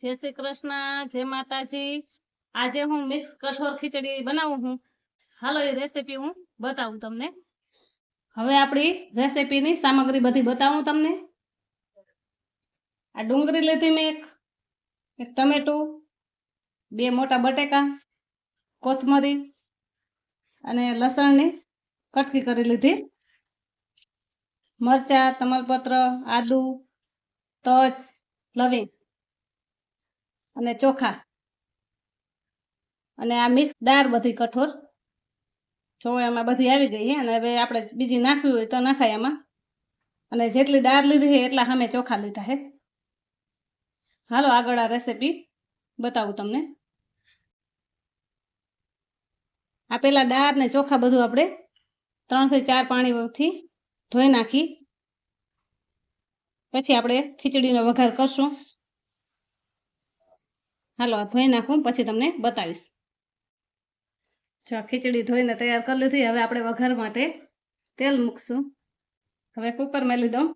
जय श्री कृष्ण, जय माताजी। आज हूँ मिक्स कठोर खीचड़ी बनाવું हूँ। हालो ए रेसिपी हूँ बताવું તમને। હવે આપણી રેસિપીની સામગ્રી બધી બતાવું તમને। આ ડુંગળી લીધી મેં એક ટમેટું, 2 મોટા બટેકા, કોથમરી અને લસણની કટકી કરી લીધી, મરચા, તમલપત્ર, આદુ, તજ, લવિંગ અને ચોખા અને આ મિક્સ દાળ બધી કઠોર જો એમાં બધી આવી ગઈ છે અને હવે આપણે બીજી નાખવી હોય તો નાખાય એમાં અને જેટલી દાળ લીધી છે એટલા સામે ચોખા લીધા છે। હાલો આગળ આ રેસિપી બતાવું તમને। આ પેલા દાળ ને ચોખા બધું આપણે 3 થી 4 પાણીથી ધોઈ નાખી પછી આપણે ખીચડીનો વઘાર કરશું। હાલો આ ધોઈ નાખું પછી તમને બતાવીશ। જો ખીચડી ધોઈને તૈયાર કરી લીધી। હવે આપણે વઘાર માટે તેલ મૂકશું। હવે કુકર મેલી દઉં।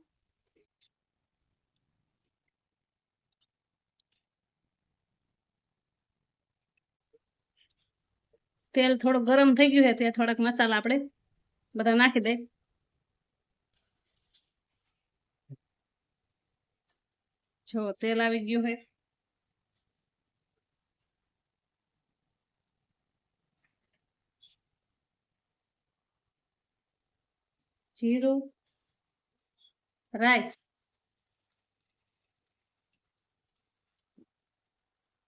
તેલ થોડું ગરમ થઈ ગયું છે તે થોડાક મસાલા આપણે બધા નાખી દે। જો તેલ આવી ગયું છે, જીરું, રાઈ,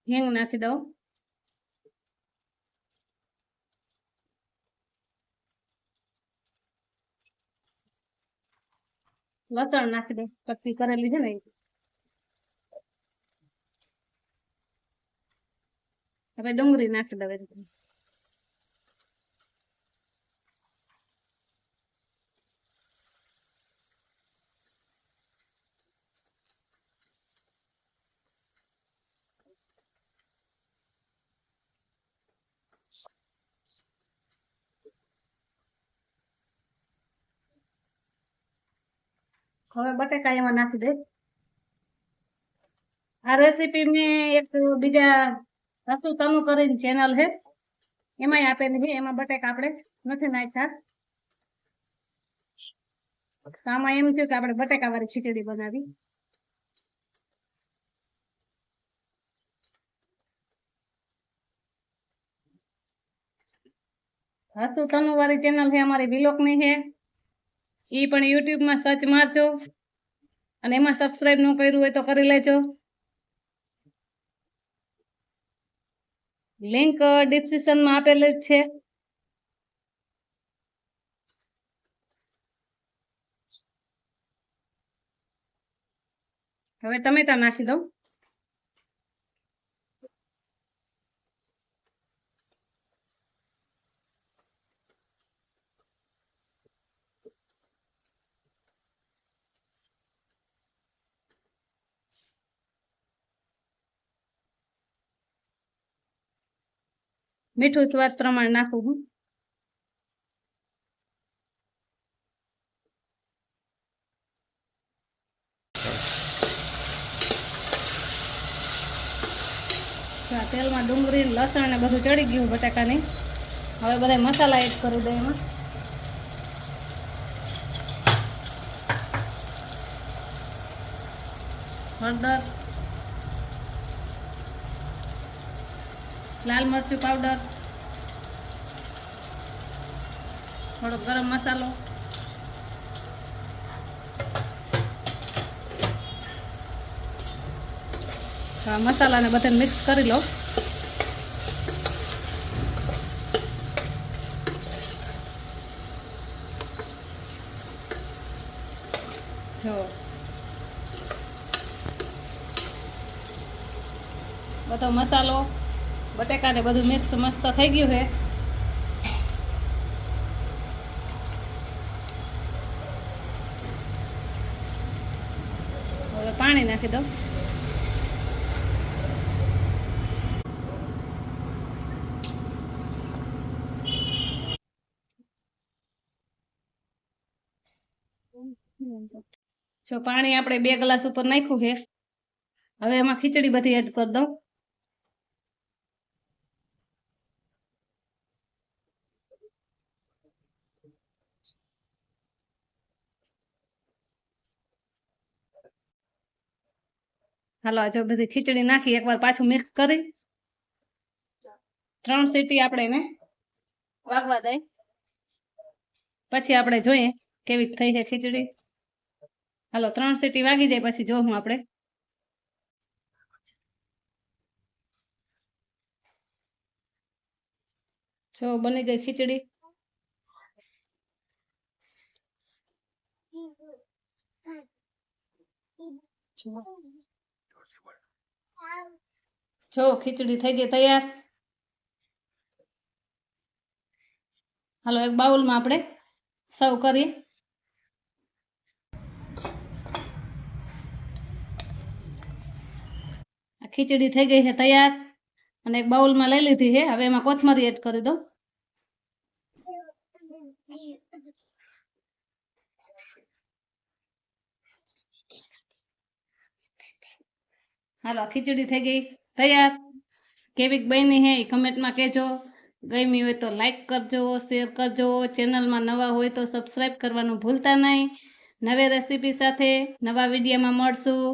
હિંગ નાખી દઉં, લસણ નાખી દે કટકી કરેલી છે ને। હવે ડુંગળી નાખી દઉં। હવે બટેકા એમાં નાખી દે। આ રેસીપી મેં એક બીજા રસુ તનુ કરીને ચેનલ છે એમાં આપેલી છે, એમાં બટેકા આપણે નથી નાખ્યા। આમાં એમ થયું કે આપણે બટેકા વાળી ખીચડી બનાવી। રસુ તનુ વાળી ચેનલ છે અમારી વિલોકની છે, એ પણ યુટ્યુબ માં સર્ચ મારજો અને એમાં સબસ્ક્રાઇબ ન કર્યું હોય તો કરી લેજો। લિંક ડિસ્ક્રિપ્શન માં આપેલી છે। હવે ટમેટા નાખી દઉં। મીઠું સ્વાદ પ્રમાણે નાખું હું। તેલમાં ડુંગળી, લસણ ને બધું ચડી ગયું બટાકાની। હવે બધા મસાલા એડ કરી દે એમાં। હળદર, લાલ મરચું પાવડર, થોડો ગરમ મસાલો, મસાલાને બધા મિક્સ કરી લો। જો બધો મસાલો બટેકાને બધું મિક્સ મસ્ત થઈ ગયું છે। હવે પાણી નાખી દઉં। જો પાણી આપણે 2 ગ્લાસ ઉપર નાખ્યું છે। હવે એમાં ખીચડી બધી એડ કરી દઉં. હાલો જો બધી ખીચડી નાખી એકવાર પાછું મિક્સ કરી 3 સીટી આપણે એને વાગવા દઈ. પછી આપણે જોઈએ કેવી થઈ છે ખીચડી. હાલો 3 સીટી વાગી જાય પછી જોઉં આપણે. જો બની ગઈ ખીચડી. જો ખીચડી થઈ ગઈ તૈયાર. હાલો એક બાઉલમાં આપણે સર્વ કરીએ. ખીચડી થઈ ગઈ છે તૈયાર અને એક બાઉલમાં લઈ લીધી છે. હવે એમાં કોથમરી એડ કરી દઉં. હાલો ખીચડી થઈ ગઈ તૈયાર. કેવીક બની હે એ કમેન્ટમાં કહેજો. ગમી હોય તો લાઈક કરજો, શેર કરજો. ચેનલમાં નવા હોય તો સબસ્ક્રાઈબ કરવાનું ભૂલતા નહીં. નવી રેસીપી સાથે નવા વિડીયોમાં મળશું.